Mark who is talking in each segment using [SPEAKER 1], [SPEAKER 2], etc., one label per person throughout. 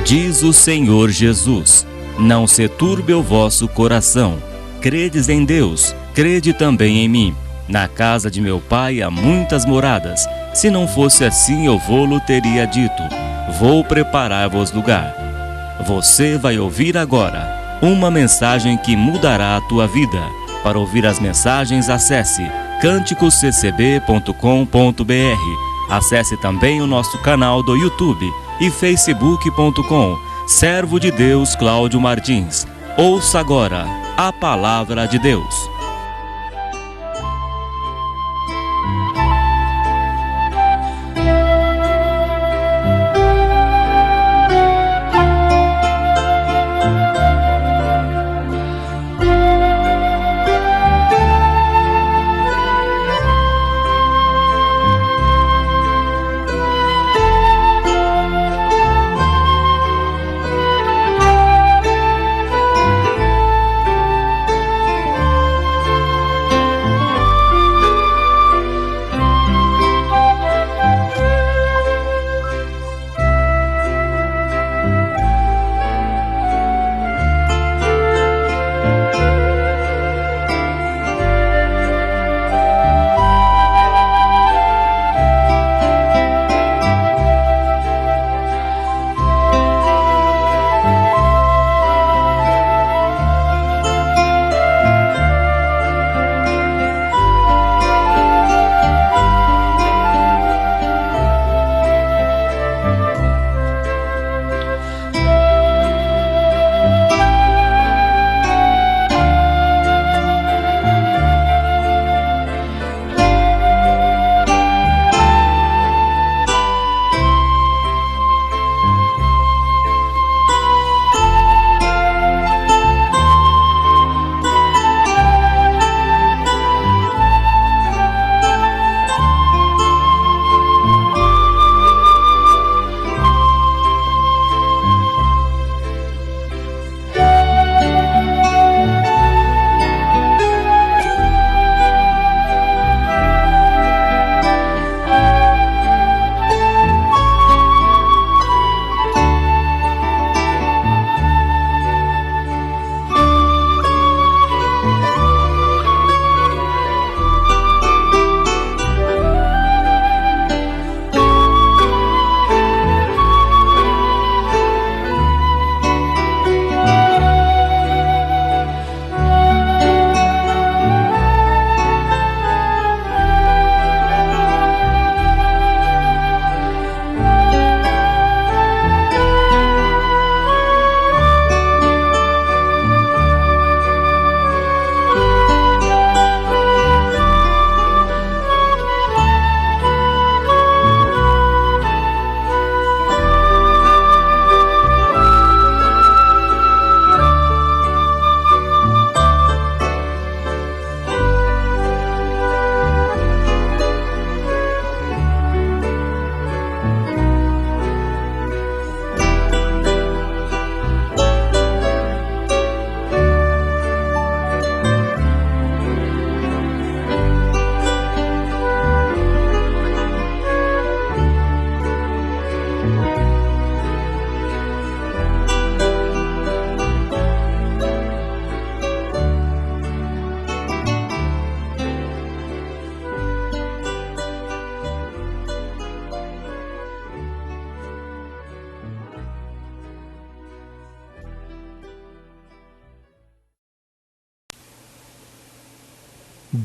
[SPEAKER 1] Diz o Senhor Jesus: não se turbe o vosso coração. Credes em Deus, crede também em mim. Na casa de meu pai há muitas moradas. Se não fosse assim, eu vou-lo teria dito. Vou preparar-vos lugar. Você vai ouvir agora uma mensagem que mudará a tua vida. Para ouvir as mensagens, acesse canticosccb.com.br. Acesse também o nosso canal do YouTube e facebook.com, Servo de Deus Cláudio Martins. Ouça agora a Palavra de Deus.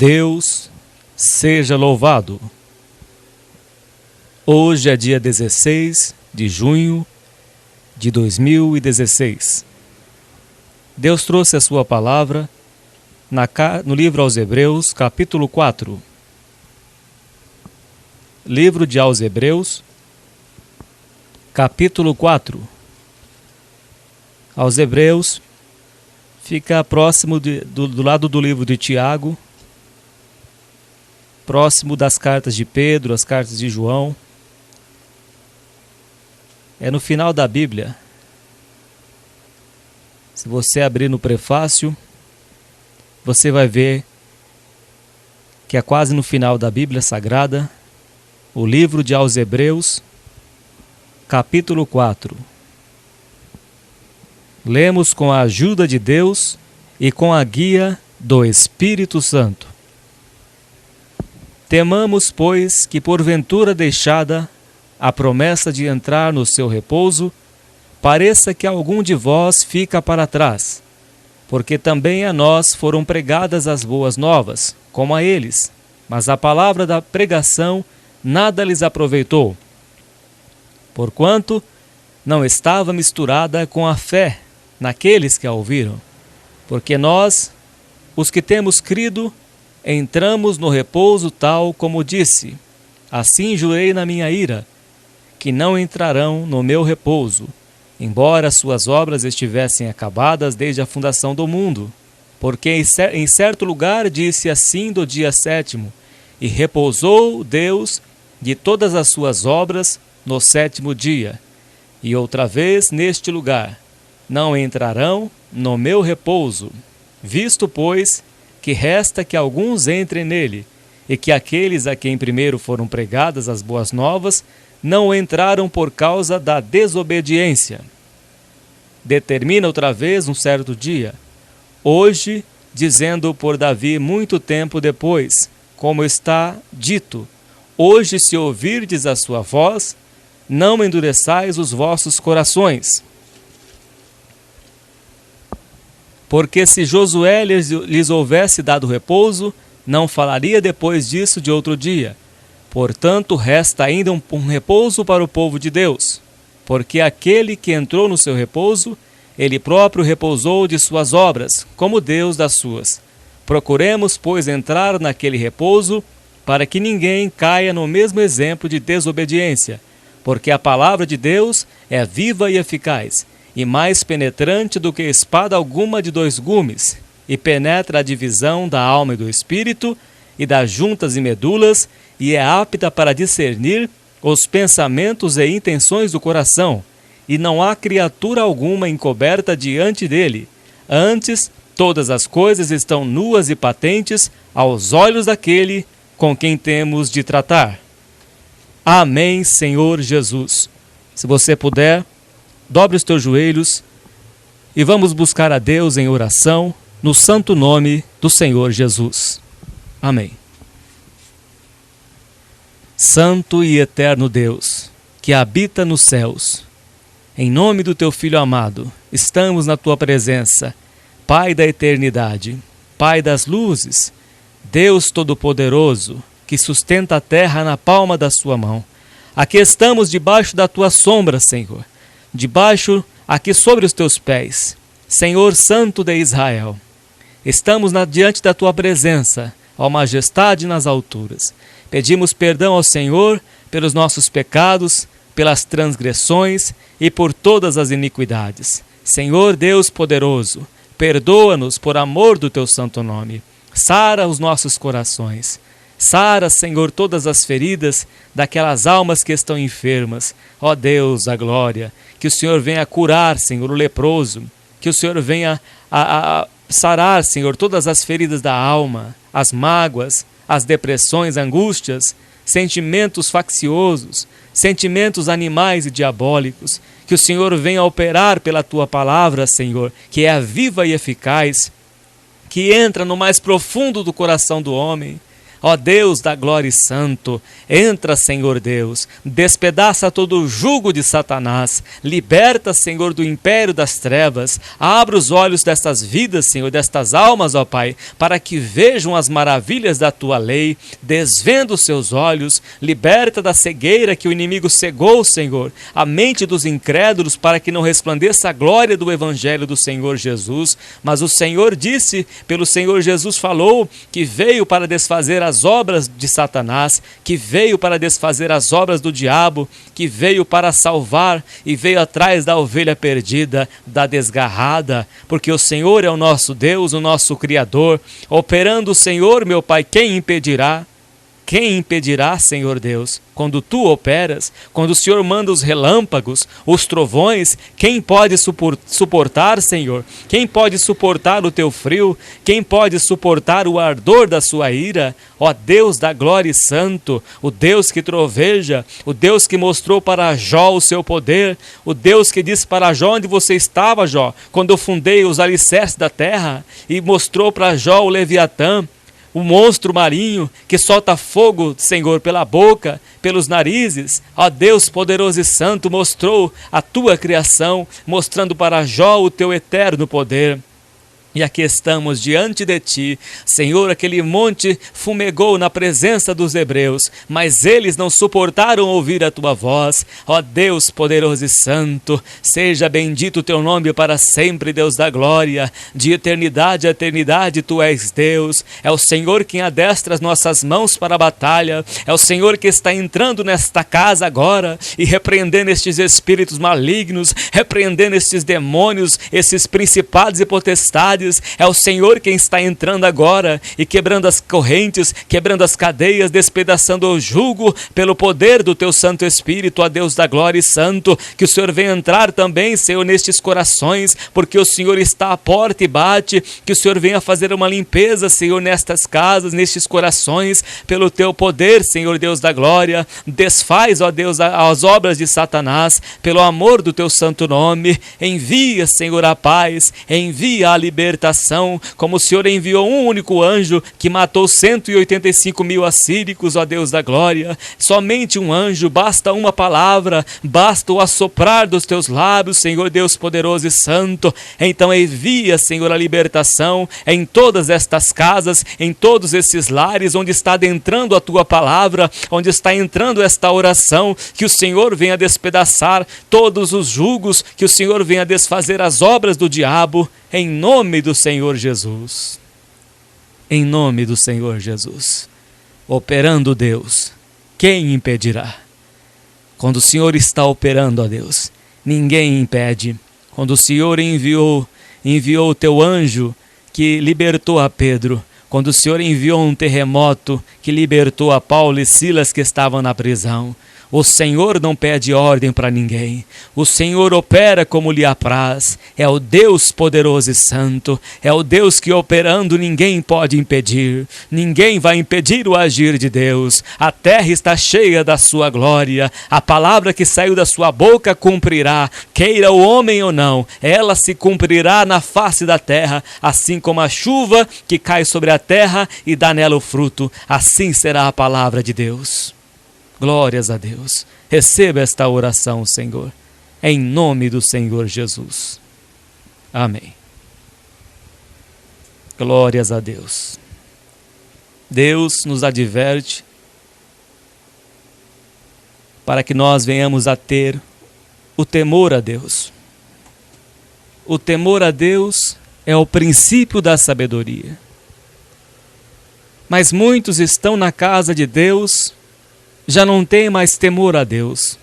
[SPEAKER 1] Deus seja louvado. Hoje é dia 16 de junho de 2016. Deus trouxe a sua palavra no livro aos Hebreus, capítulo 4. Livro de aos Hebreus, capítulo 4. Aos Hebreus fica próximo do lado do livro de Tiago, próximo das cartas de Pedro, as cartas de João. É no final da Bíblia. Se você abrir no prefácio, você vai ver que é quase no final da Bíblia Sagrada, o livro de aos Hebreus, capítulo 4. Lemos com a ajuda de Deus e com a guia do Espírito Santo. Temamos, pois, que porventura deixada a promessa de entrar no seu repouso, pareça que algum de vós fica para trás, porque também a nós foram pregadas as boas novas, como a eles, mas a palavra da pregação nada lhes aproveitou, porquanto não estava misturada com a fé naqueles que a ouviram. Porque nós, os que temos crido, entramos no repouso tal como disse: assim jurei na minha ira, que não entrarão no meu repouso, embora suas obras estivessem acabadas desde a fundação do mundo. Porque em certo lugar disse assim do dia 7º, e repousou Deus de todas as suas obras no 7º dia. E outra vez neste lugar, não entrarão no meu repouso, visto, pois, que resta que alguns entrem nele, e que aqueles a quem primeiro foram pregadas as boas novas não entraram por causa da desobediência. Determina outra vez um certo dia, hoje, dizendo por Davi muito tempo depois, como está dito: hoje, se ouvirdes a sua voz, não endureçais os vossos corações. Porque se Josué lhes houvesse dado repouso, não falaria depois disso de outro dia. Portanto, resta ainda um repouso para o povo de Deus, porque aquele que entrou no seu repouso, ele próprio repousou de suas obras, como Deus das suas. Procuremos, pois, entrar naquele repouso, para que ninguém caia no mesmo exemplo de desobediência, porque a palavra de Deus é viva e eficaz, e mais penetrante do que espada alguma de 2 gumes, e penetra a divisão da alma e do espírito, e das juntas e medulas, e é apta para discernir os pensamentos e intenções do coração, e não há criatura alguma encoberta diante dele. Antes, todas as coisas estão nuas e patentes aos olhos daquele com quem temos de tratar. Amém, Senhor Jesus. Se você puder, dobre os teus joelhos e vamos buscar a Deus em oração, no santo nome do Senhor Jesus. Amém. Santo e eterno Deus, que habita nos céus, em nome do teu Filho amado, estamos na tua presença, Pai da eternidade, Pai das luzes, Deus Todo-Poderoso, que sustenta a terra na palma da sua mão. Aqui estamos debaixo da tua sombra, Senhor, debaixo, aqui sobre os teus pés, Senhor Santo de Israel. Estamos diante da tua presença, ó majestade nas alturas. Pedimos perdão ao Senhor pelos nossos pecados, pelas transgressões e por todas as iniquidades. Senhor Deus poderoso, perdoa-nos por amor do teu santo nome. Sara os nossos corações. Sara, Senhor, todas as feridas daquelas almas que estão enfermas. Ó Deus, a glória, que o Senhor venha curar, Senhor, o leproso, que o Senhor venha a sarar, Senhor, todas as feridas da alma, as mágoas, as depressões, angústias, sentimentos facciosos, sentimentos animais e diabólicos, que o Senhor venha operar pela tua palavra, Senhor, que é a viva e eficaz, que entra no mais profundo do coração do homem. Ó Deus da glória e santo, entra, Senhor Deus, despedaça todo o jugo de Satanás, liberta, Senhor, do império das trevas, abre os olhos destas vidas, Senhor, destas almas, ó Pai, para que vejam as maravilhas da tua lei, desvenda os seus olhos, liberta da cegueira que o inimigo cegou, Senhor, a mente dos incrédulos, para que não resplandeça a glória do evangelho do Senhor Jesus. Mas o Senhor disse, pelo Senhor Jesus falou, que veio para desfazer as obras de Satanás, que veio para desfazer as obras do diabo, que veio para salvar e veio atrás da ovelha perdida, da desgarrada, porque o Senhor é o nosso Deus, o nosso Criador. Operando o Senhor, meu Pai, quem impedirá? Quem impedirá, Senhor Deus, quando Tu operas, quando o Senhor manda os relâmpagos, os trovões? Quem pode suportar, Senhor? Quem pode suportar o Teu frio? Quem pode suportar o ardor da Sua ira? Ó Deus da glória e santo, o Deus que troveja, o Deus que mostrou para Jó o seu poder, o Deus que disse para Jó: onde você estava, Jó, quando eu fundei os alicerces da terra? E mostrou para Jó o Leviatã, o monstro marinho que solta fogo, Senhor, pela boca, pelos narizes. Ó Deus poderoso e santo, mostrou a Tua criação, mostrando para Jó o Teu eterno poder. E aqui estamos diante de Ti, Senhor. Aquele monte fumegou na presença dos hebreus, mas eles não suportaram ouvir a Tua voz. Ó Deus poderoso e santo, seja bendito o Teu nome para sempre, Deus da glória. De eternidade a eternidade Tu és Deus. É o Senhor quem adestra as nossas mãos para a batalha. É o Senhor que está entrando nesta casa agora e repreendendo estes espíritos malignos, repreendendo estes demônios, esses principados e potestades. É o Senhor quem está entrando agora e quebrando as correntes, quebrando as cadeias, despedaçando o jugo pelo poder do Teu Santo Espírito. Ó Deus da glória e santo, que o Senhor venha entrar também, Senhor, nestes corações, porque o Senhor está à porta e bate. Que o Senhor venha fazer uma limpeza, Senhor, nestas casas, nestes corações, pelo Teu poder, Senhor Deus da glória. Desfaz, ó Deus, as obras de Satanás, pelo amor do Teu santo nome. Envia, Senhor, a paz, envia a liberdade, como o Senhor enviou um único anjo que matou 185.000 assírios, ó Deus da glória. Somente um anjo, basta uma palavra, basta o assoprar dos Teus lábios, Senhor Deus poderoso e santo. Então envia, Senhor, a libertação em todas estas casas, em todos esses lares onde está adentrando a Tua palavra, onde está entrando esta oração. Que o Senhor venha despedaçar todos os jugos, que o Senhor venha desfazer as obras do diabo, em nome do Senhor Jesus. Em nome do Senhor Jesus. Operando Deus, quem impedirá? Quando o Senhor está operando, ó Deus, ninguém impede. Quando o Senhor enviou o Teu anjo que libertou a Pedro, quando o Senhor enviou um terremoto que libertou a Paulo e Silas que estavam na prisão, o Senhor não pede ordem para ninguém. O Senhor opera como lhe apraz. É o Deus poderoso e santo. É o Deus que operando ninguém pode impedir. Ninguém vai impedir o agir de Deus. A terra está cheia da Sua glória. A palavra que saiu da Sua boca cumprirá. Queira o homem ou não, ela se cumprirá na face da terra. Assim como a chuva que cai sobre a terra e dá nela o fruto, assim será a palavra de Deus. Glórias a Deus. Receba esta oração, Senhor, em nome do Senhor Jesus. Amém. Glórias a Deus. Deus nos adverte para que nós venhamos a ter o temor a Deus. O temor a Deus é o princípio da sabedoria. Mas muitos estão na casa de Deus, já não tem mais temor a Deus,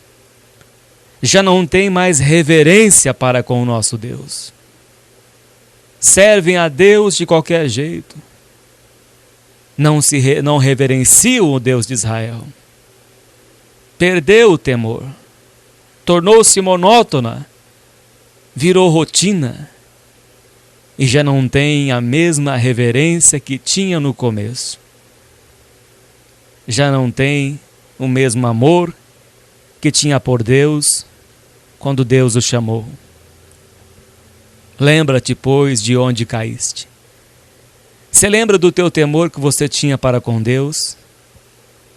[SPEAKER 1] já não tem mais reverência para com o nosso Deus. Servem a Deus de qualquer jeito, não reverenciam o Deus de Israel. Perdeu o temor, tornou-se monótona, virou rotina e já não tem a mesma reverência que tinha no começo. Já não tem o mesmo amor que tinha por Deus quando Deus o chamou. Lembra-te, pois, de onde caíste. Você lembra do teu temor que você tinha para com Deus?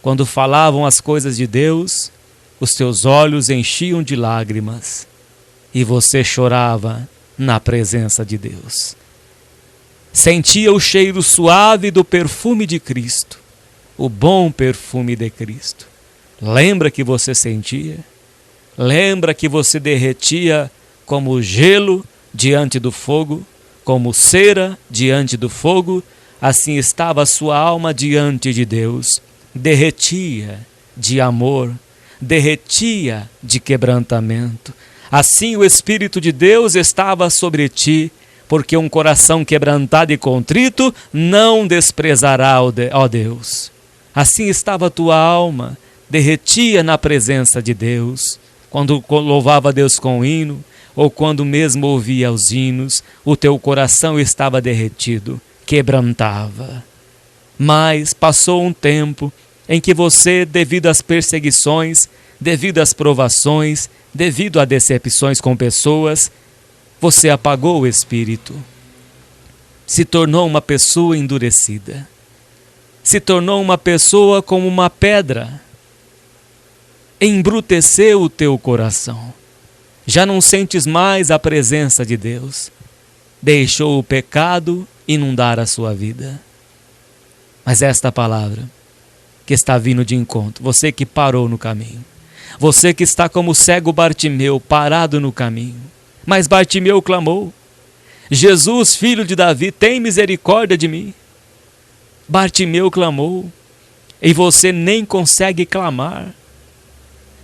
[SPEAKER 1] Quando falavam as coisas de Deus, os teus olhos enchiam de lágrimas e você chorava na presença de Deus. Sentia o cheiro suave do perfume de Cristo, o bom perfume de Cristo. Lembra que você sentia? Lembra que você derretia como gelo diante do fogo, como cera diante do fogo? Assim estava a sua alma diante de Deus. Derretia de amor, derretia de quebrantamento. Assim o Espírito de Deus estava sobre ti, porque um coração quebrantado e contrito não desprezará, ó Deus. Assim estava a tua alma, derretia na presença de Deus. Quando louvava a Deus com o hino, ou quando mesmo ouvia os hinos, o teu coração estava derretido, quebrantava. Mas passou um tempo em que você, devido às perseguições, devido às provações, devido a decepções com pessoas, você apagou o espírito, se tornou uma pessoa endurecida, se tornou uma pessoa como uma pedra, embruteceu o teu coração, já não sentes mais a presença de Deus, deixou o pecado inundar a sua vida. Mas esta palavra que está vindo de encontro, você que parou no caminho, você que está como o cego Bartimeu, parado no caminho, mas Bartimeu clamou: Jesus, filho de Davi, tem misericórdia de mim. Bartimeu clamou, e você nem consegue clamar,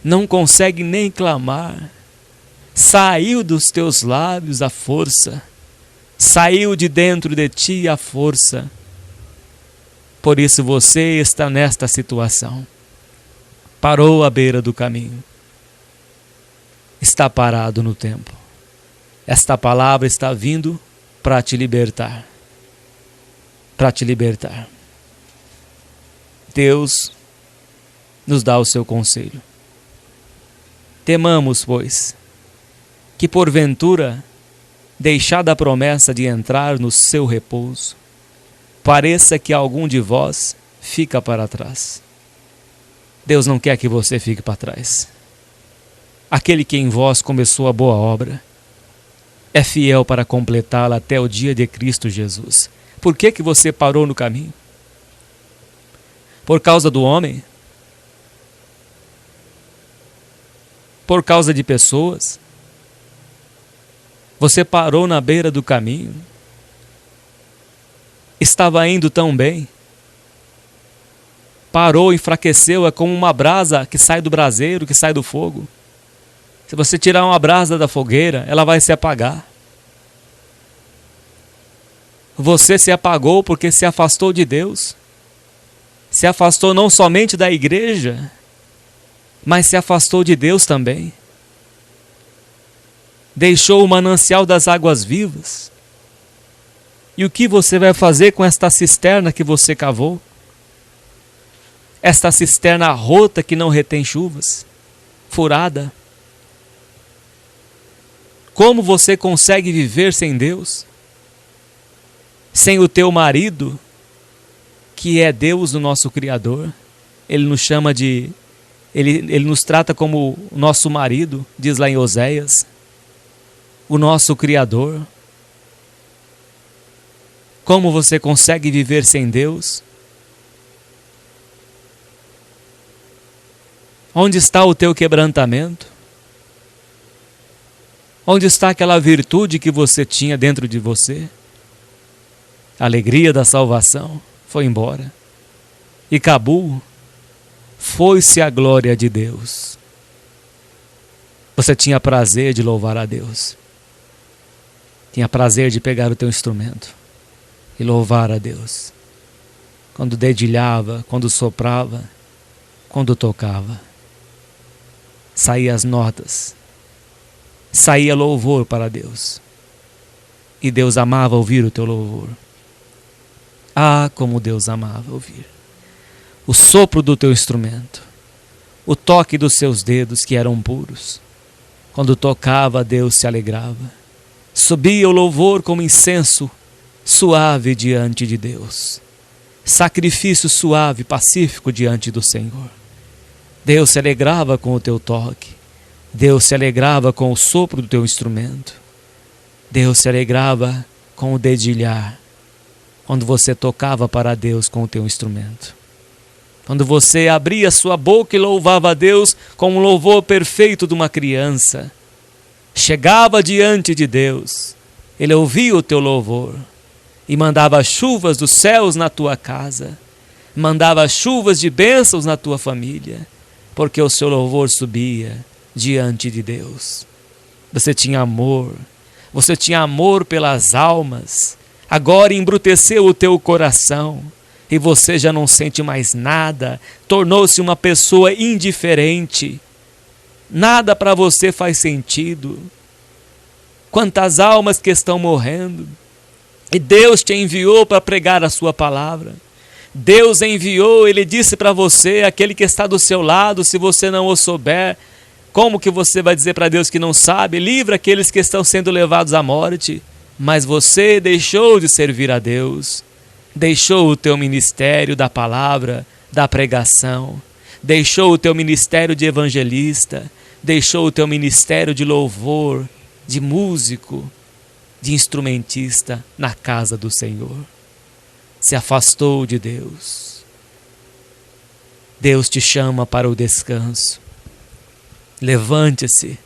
[SPEAKER 1] não consegue nem clamar. Saiu dos teus lábios a força, saiu de dentro de ti a força. Por isso você está nesta situação. Parou à beira do caminho. Está parado no tempo. Esta palavra está vindo para te libertar. Para te libertar. Deus nos dá o seu conselho. Temamos, pois, que porventura, deixada a promessa de entrar no seu repouso, pareça que algum de vós fica para trás. Deus não quer que você fique para trás. Aquele que em vós começou a boa obra é fiel para completá-la até o dia de Cristo Jesus. Por que você parou no caminho? Por causa do homem? Por causa de pessoas? Você parou na beira do caminho? Estava indo tão bem. Parou, enfraqueceu, é como uma brasa que sai do braseiro, que sai do fogo. Se você tirar uma brasa da fogueira, ela vai se apagar. Você se apagou porque se afastou de Deus. Se afastou não somente da igreja, mas se afastou de Deus também. Deixou o manancial das águas vivas. E o que você vai fazer com esta cisterna que você cavou? Esta cisterna rota que não retém chuvas, furada. Como você consegue viver sem Deus? Sem o teu marido, que é Deus, o nosso Criador. Ele nos chama de... Ele nos trata como o nosso marido, diz lá em Oséias. O nosso Criador. Como você consegue viver sem Deus? Onde está o teu quebrantamento? Onde está aquela virtude que você tinha dentro de você? A alegria da salvação foi embora. E Cabul, foi-se a glória de Deus. Você tinha prazer de louvar a Deus. Tinha prazer de pegar o teu instrumento e louvar a Deus. Quando dedilhava, quando soprava, quando tocava. Saía as notas. Saía louvor para Deus. E Deus amava ouvir o teu louvor. Ah, como Deus amava ouvir. O sopro do teu instrumento. O toque dos seus dedos que eram puros. Quando tocava, Deus se alegrava. Subia o louvor como incenso suave diante de Deus. Sacrifício suave, pacífico diante do Senhor. Deus se alegrava com o teu toque. Deus se alegrava com o sopro do teu instrumento. Deus se alegrava com o dedilhar. Quando você tocava para Deus com o teu instrumento. Quando você abria sua boca e louvava a Deus com um louvor perfeito de uma criança. Chegava diante de Deus. Ele ouvia o teu louvor. E mandava chuvas dos céus na tua casa. Mandava chuvas de bênçãos na tua família. Porque o seu louvor subia diante de Deus. Você tinha amor. Você tinha amor pelas almas. Agora embruteceu o teu coração.
[SPEAKER 2] e você já não sente mais nada, tornou-se uma pessoa indiferente, nada para você faz sentido. Quantas almas que estão morrendo, e Deus te enviou para pregar a sua palavra. Deus enviou, Ele disse para você, aquele que está do seu lado, se você não o souber, como que você vai dizer para Deus que não sabe? Livra aqueles que estão sendo levados à morte. Mas você deixou de servir a Deus, deixou o teu ministério da palavra, da pregação, deixou o teu ministério de evangelista, deixou o teu ministério de louvor, de músico, de instrumentista na casa do Senhor. Se afastou de Deus. Deus te chama para o descanso. Levante-se.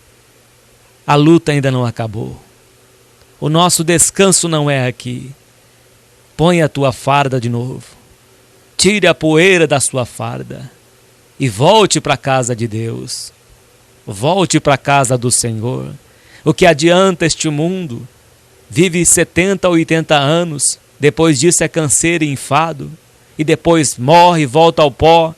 [SPEAKER 2] A luta ainda não acabou. O nosso descanso não é aqui. Põe a tua farda de novo. Tire a poeira da sua farda e volte para a casa de Deus. Volte para a casa do Senhor. O que adianta este mundo? Vive 70, 80 anos, depois disso é canseiro e enfado, e depois morre e volta ao pó.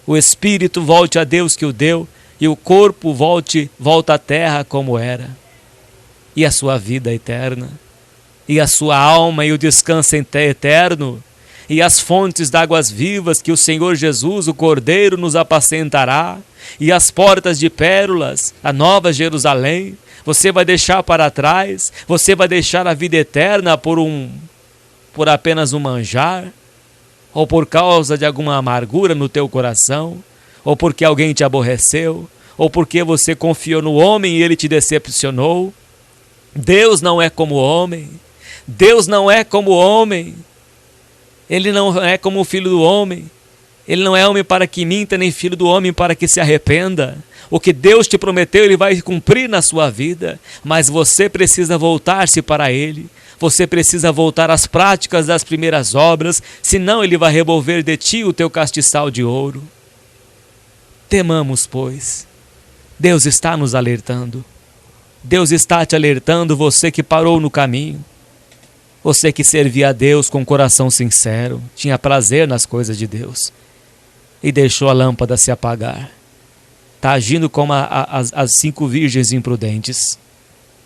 [SPEAKER 2] O espírito volte a Deus que o deu, e o corpo volta à terra como era. E a sua vida eterna, e a sua alma e o descanso eterno, e as fontes de águas vivas que o Senhor Jesus, o Cordeiro, nos apacentará, e as portas de pérolas, a nova Jerusalém, você vai deixar para trás, você vai deixar a vida eterna por apenas um manjar, ou por causa de alguma amargura no teu coração, ou porque alguém te aborreceu, ou porque você confiou no homem e ele te decepcionou. Deus não é como o homem. Deus não é como o homem. Ele não é como o filho do homem. Ele não é homem para que minta, nem filho do homem para que se arrependa. O que Deus te prometeu, Ele vai cumprir na sua vida. Mas você precisa voltar-se para Ele. Você precisa voltar às práticas das primeiras obras, senão Ele vai revolver de ti o teu castiçal de ouro. Temamos, pois. Deus está nos alertando. Deus está te alertando, você que parou no caminho. Você que servia a Deus com coração sincero, tinha prazer nas coisas de Deus e deixou a lâmpada se apagar. Está agindo como as 5 virgens imprudentes.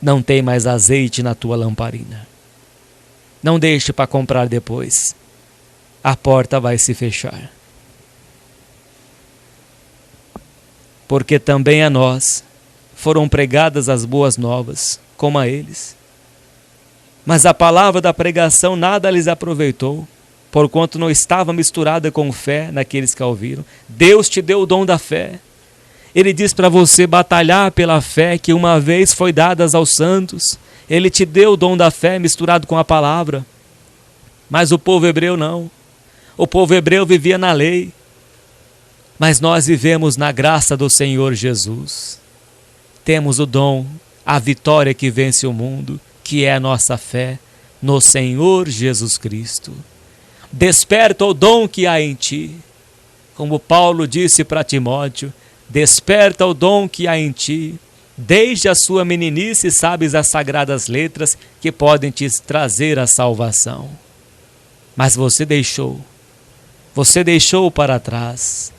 [SPEAKER 2] Não tem mais azeite na tua lamparina. Não deixe para comprar depois. A porta vai se fechar. Porque também a nós foram pregadas as boas novas, como a eles. Mas a palavra da pregação nada lhes aproveitou, porquanto não estava misturada com fé naqueles que a ouviram. Deus te deu o dom da fé. Ele diz para você batalhar pela fé que uma vez foi dada aos santos. Ele te deu o dom da fé misturado com a palavra. Mas o povo hebreu não. O povo hebreu vivia na lei. Mas nós vivemos na graça do Senhor Jesus. Temos o dom, a vitória que vence o mundo, que é a nossa fé no Senhor Jesus Cristo. Desperta o dom que há em ti. Como Paulo disse para Timóteo, desperta o dom que há em ti. Desde a sua meninice sabes as sagradas letras que podem te trazer a salvação. Mas você deixou para trás.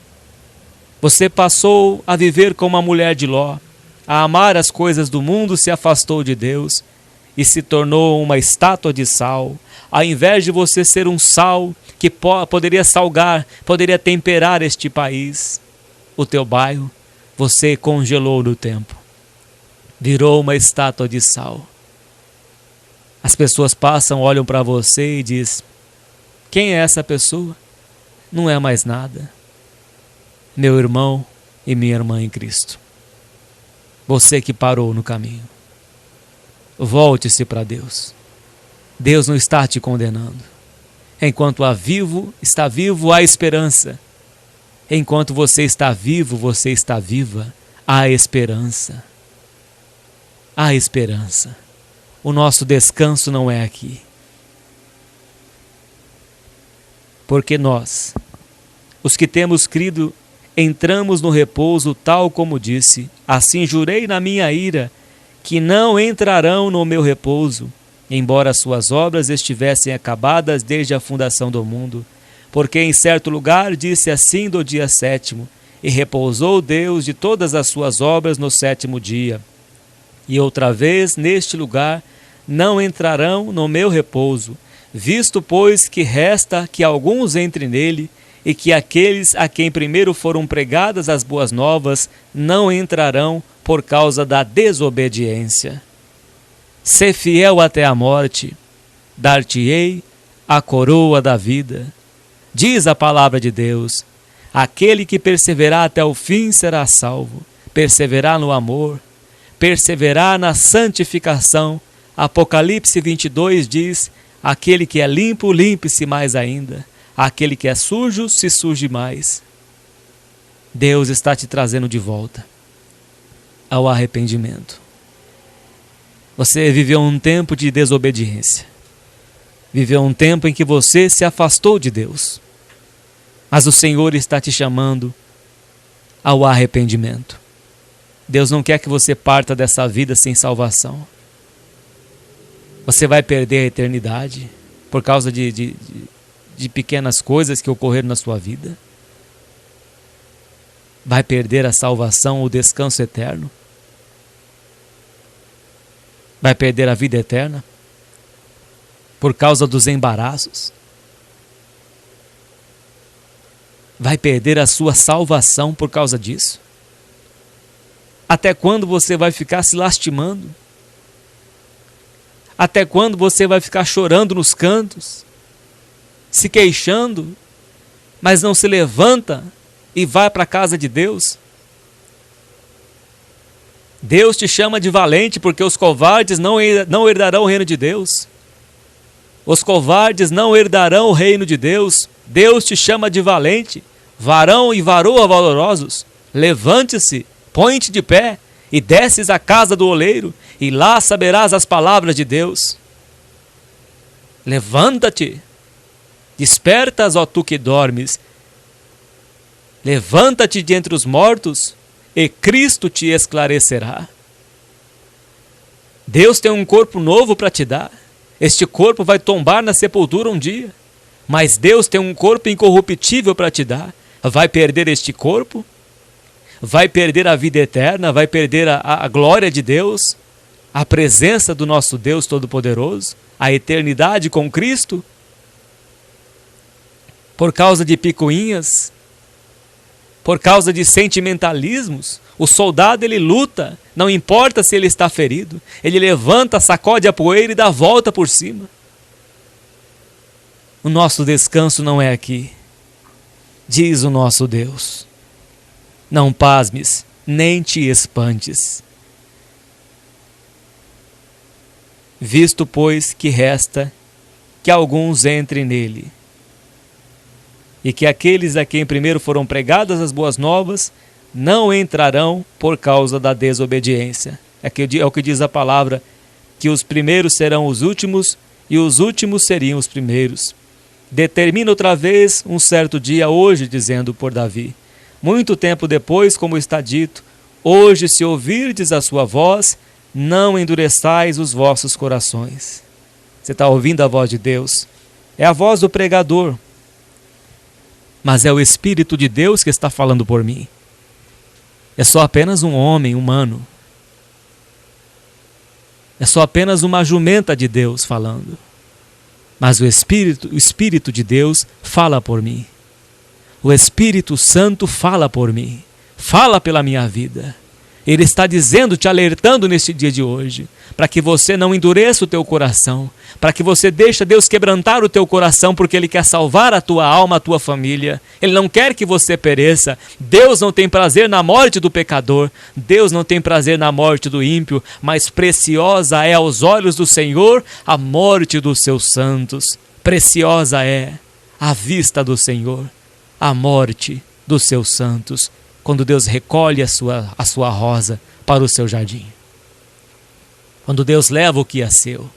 [SPEAKER 2] Você passou a viver como a mulher de Ló, a amar as coisas do mundo, se afastou de Deus e se tornou uma estátua de sal. Ao invés de você ser um sal que poderia salgar, poderia temperar este país, o teu bairro, você congelou no tempo. Virou uma estátua de sal. As pessoas passam, olham para você e dizem: quem é essa pessoa? Não é mais nada. Meu irmão e minha irmã em Cristo. Você que parou no caminho. Volte-se para Deus. Deus não está te condenando. Enquanto está vivo, há esperança. Enquanto você está vivo, você está viva, há esperança. Há esperança. O nosso descanso não é aqui. Porque nós, os que temos crido, entramos no repouso, tal como disse: assim jurei na minha ira, que não entrarão no meu repouso, embora suas obras estivessem acabadas desde a fundação do mundo. Porque em certo lugar disse assim do dia 7º, e repousou Deus de todas as suas obras no 7º dia. E outra vez neste lugar não entrarão no meu repouso, visto pois que resta que alguns entrem nele, e que aqueles a quem primeiro foram pregadas as boas novas não entrarão por causa da desobediência. Sê fiel até a morte, dar-te-ei a coroa da vida. Diz a palavra de Deus: aquele que perseverar até o fim será salvo. Perseverar no amor, perseverar na santificação. Apocalipse 22 diz: aquele que é limpo, limpe-se mais ainda. Aquele que é sujo, se suje mais. Deus está te trazendo de volta ao arrependimento. Você viveu um tempo de desobediência. Viveu um tempo em que você se afastou de Deus. Mas o Senhor está te chamando ao arrependimento. Deus não quer que você parta dessa vida sem salvação. Você vai perder a eternidade por causa de pequenas coisas que ocorreram na sua vida. Vai perder a salvação, o descanso eterno. Vai perder a vida eterna por causa dos embaraços. Vai perder a sua salvação por causa disso. Até quando você vai ficar se lastimando? Até quando você vai ficar chorando nos cantos, se queixando, mas não se levanta e vai para a casa de Deus? Deus te chama de valente, porque os covardes não herdarão o reino de Deus. Os covardes não herdarão o reino de Deus. Deus te chama de valente, varão e varoa valorosos. Levante-se, põe-te de pé e desces à casa do oleiro, e lá saberás as palavras de Deus. Levanta-te, despertas, ó tu que dormes. Levanta-te de entre os mortos, e Cristo te esclarecerá. Deus tem um corpo novo para te dar. Este corpo vai tombar na sepultura um dia, mas Deus tem um corpo incorruptível para te dar. Vai perder este corpo? Vai perder a vida eterna? Vai perder a glória de Deus? A presença do nosso Deus Todo-Poderoso? A eternidade com Cristo? Por causa de picuinhas? Por causa de sentimentalismos? O soldado, ele luta, não importa se ele está ferido. Ele levanta, sacode a poeira e dá a volta por cima. O nosso descanso não é aqui, diz o nosso Deus. Não pasmes, nem te espantes. Visto, pois, que resta que alguns entrem nele, e que aqueles a quem primeiro foram pregadas as boas novas não entrarão por causa da desobediência. É o que diz a palavra, que os primeiros serão os últimos e os últimos seriam os primeiros. Determina outra vez um certo dia hoje, dizendo por Davi: muito tempo depois, como está dito, hoje se ouvirdes a sua voz, não endureçais os vossos corações. Você está ouvindo a voz de Deus? É a voz do pregador, mas é o Espírito de Deus que está falando por mim. É só apenas um homem humano. É só apenas uma jumenta de Deus falando. Mas o Espírito de Deus fala por mim. O Espírito Santo fala por mim. Fala pela minha vida. Ele está dizendo, te alertando neste dia de hoje, para que você não endureça o teu coração, para que você deixe Deus quebrantar o teu coração, porque Ele quer salvar a tua alma, a tua família. Ele não quer que você pereça. Deus não tem prazer na morte do pecador. Deus não tem prazer na morte do ímpio, mas preciosa é aos olhos do Senhor a morte dos seus santos. Preciosa é à vista do Senhor a morte dos seus santos, quando Deus recolhe a sua rosa para o seu jardim. Quando Deus leva o que é seu,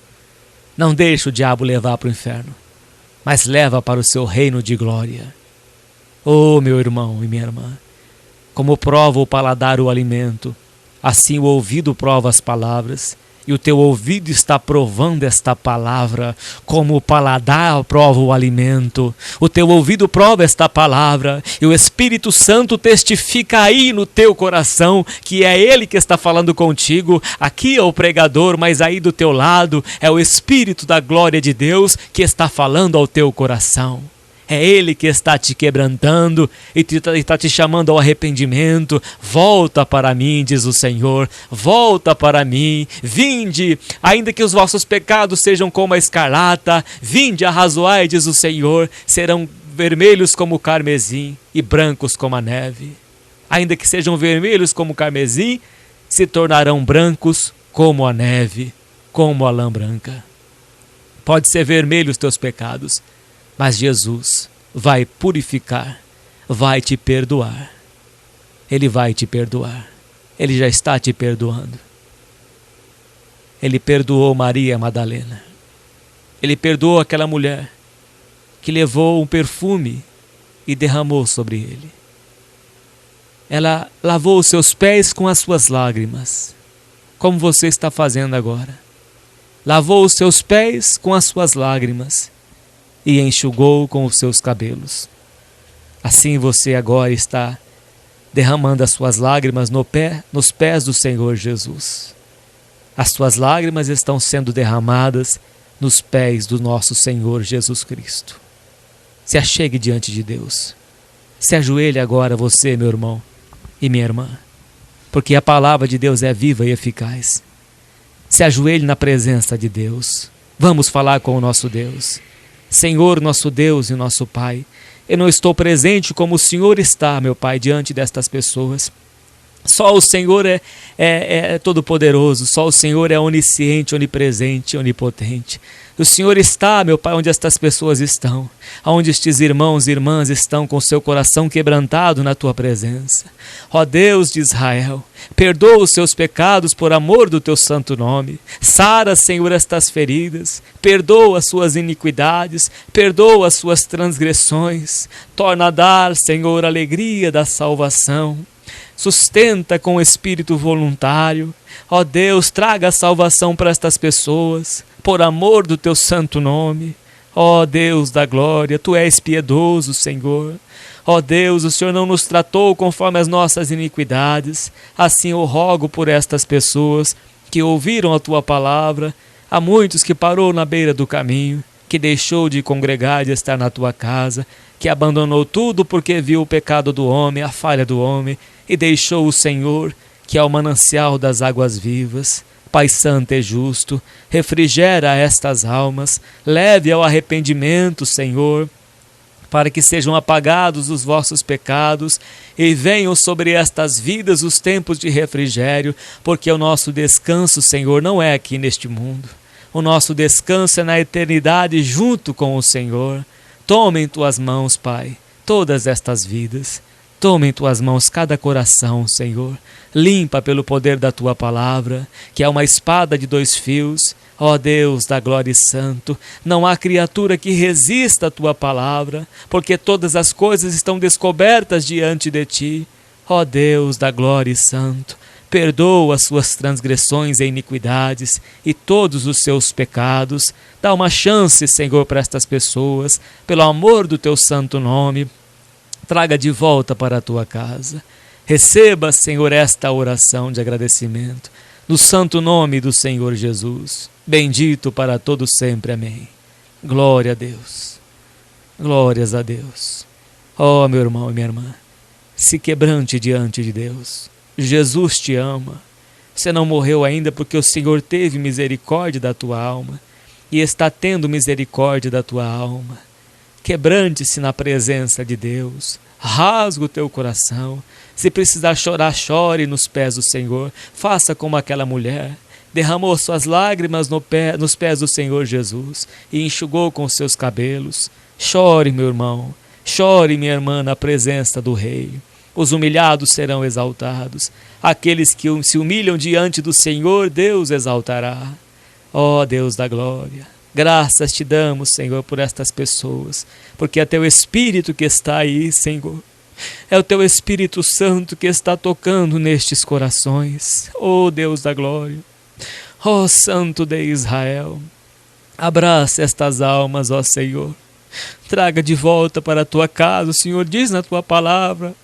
[SPEAKER 2] não deixa o diabo levar para o inferno, mas leva para o seu reino de glória. Oh, meu irmão e minha irmã, como prova o paladar o alimento, assim o ouvido prova as palavras, e o teu ouvido está provando esta palavra, como o paladar prova o alimento. O teu ouvido prova esta palavra e o Espírito Santo testifica aí no teu coração que é Ele que está falando contigo. Aqui é o pregador, mas aí do teu lado é o Espírito da glória de Deus que está falando ao teu coração. É Ele que está te quebrantando e está te chamando ao arrependimento. Volta para mim, diz o Senhor. Volta para mim. Vinde, ainda que os vossos pecados sejam como a escarlata. Vinde, arrazoai, diz o Senhor. Serão vermelhos como o carmesim e brancos como a neve. Ainda que sejam vermelhos como o carmesim, se tornarão brancos como a neve, como a lã branca. Pode ser vermelho os teus pecados, mas Jesus vai purificar, vai te perdoar. Ele vai te perdoar. Ele já está te perdoando. Ele perdoou Maria Madalena. Ele perdoou aquela mulher que levou um perfume e derramou sobre ele. Ela lavou os seus pés com as suas lágrimas, como você está fazendo agora. Lavou os seus pés com as suas lágrimas e enxugou com os seus cabelos. Assim você agora está derramando as suas lágrimas nos pés do Senhor Jesus. As suas lágrimas estão sendo derramadas nos pés do nosso Senhor Jesus Cristo. Se achegue diante de Deus. Se ajoelhe agora você, meu irmão e minha irmã, porque a palavra de Deus é viva e eficaz. Se ajoelhe na presença de Deus. Vamos falar com o nosso Deus. Senhor, nosso Deus e nosso Pai, eu não estou presente como o Senhor está, meu Pai, diante destas pessoas. Só o Senhor é todo-poderoso, só o Senhor é onisciente, onipresente, onipotente. O Senhor está, meu Pai, onde estas pessoas estão, onde estes irmãos e irmãs estão com seu coração quebrantado na Tua presença. Ó Deus de Israel, perdoa os seus pecados por amor do Teu santo nome. Sara, Senhor, estas feridas, perdoa as suas iniquidades, perdoa as suas transgressões. Torna a dar, Senhor, a alegria da salvação. Sustenta com o espírito voluntário. Ó Deus, traga a salvação para estas pessoas, por amor do Teu santo nome. Ó Deus da glória, Tu és piedoso, Senhor. Ó Deus, o Senhor não nos tratou conforme as nossas iniquidades. Assim eu rogo por estas pessoas que ouviram a Tua palavra. Há muitos que parou na beira do caminho, que deixou de congregar, de estar na Tua casa, que abandonou tudo porque viu o pecado do homem, a falha do homem, e deixou o Senhor, que é o manancial das águas vivas. Pai santo e justo, refrigera estas almas, leve ao arrependimento, Senhor, para que sejam apagados os vossos pecados e venham sobre estas vidas os tempos de refrigério, porque o nosso descanso, Senhor, não é aqui neste mundo. O nosso descanso é na eternidade junto com o Senhor. Toma em Tuas mãos, Pai, todas estas vidas. Toma em Tuas mãos cada coração, Senhor. Limpa pelo poder da Tua palavra, que é uma espada de 2 fios. Ó Deus da glória e santo, não há criatura que resista à Tua palavra, porque todas as coisas estão descobertas diante de Ti. Ó Deus da glória e santo, perdoa as suas transgressões e iniquidades e todos os seus pecados. Dá uma chance, Senhor, para estas pessoas, pelo amor do Teu santo nome. Traga de volta para a Tua casa. Receba, Senhor, esta oração de agradecimento, no santo nome do Senhor Jesus. Bendito para todo sempre. Amém. Glória a Deus. Glórias a Deus. Ó, meu irmão e minha irmã, se quebrante diante de Deus. Jesus te ama. Você não morreu ainda porque o Senhor teve misericórdia da tua alma e está tendo misericórdia da tua alma. Quebrante-se na presença de Deus, rasga o teu coração. Se precisar chorar, chore nos pés do Senhor. Faça como aquela mulher, derramou suas lágrimas nos pés do Senhor Jesus e enxugou com seus cabelos. Chore, meu irmão, chore, minha irmã, na presença do Rei. Os humilhados serão exaltados. Aqueles que se humilham diante do Senhor, Deus exaltará. Ó Deus da glória, graças te damos, Senhor, por estas pessoas, porque é Teu Espírito que está aí, Senhor. É o Teu Espírito Santo que está tocando nestes corações. Ó Deus da glória, Ó Santo de Israel, abraça estas almas, ó Senhor. Traga de volta para a tua casa, o Senhor diz na tua palavra,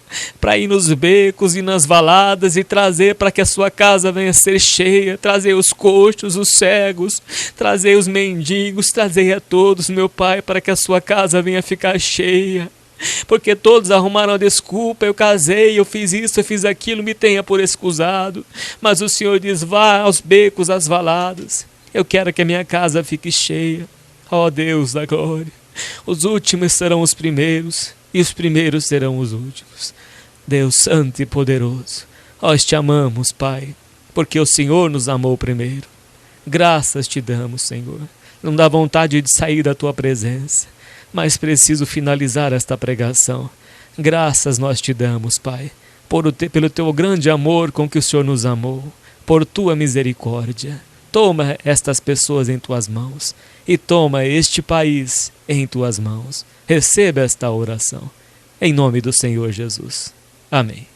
[SPEAKER 2] para ir nos becos e nas valadas e trazer para que a sua casa venha ser cheia, trazer os coxos, os cegos, trazer os mendigos, trazer a todos, meu Pai, para que a sua casa venha ficar cheia. Porque todos arrumaram a desculpa, eu casei, eu fiz isso, eu fiz aquilo, me tenha por excusado. Mas o Senhor diz, vá aos becos, às valadas, eu quero que a minha casa fique cheia. Ó Deus da glória, os últimos serão os primeiros e os primeiros serão os últimos. Deus santo e poderoso, nós te amamos, Pai, porque o Senhor nos amou primeiro. Graças te damos, Senhor. Não dá vontade de sair da tua presença, mas preciso finalizar esta pregação. Graças nós te damos, Pai, pelo teu grande amor com que o Senhor nos amou, por tua misericórdia. Toma estas pessoas em tuas mãos e toma este país em tuas mãos. Receba esta oração, em nome do Senhor Jesus. Amém.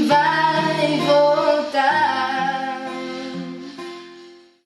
[SPEAKER 3] Vai voltar.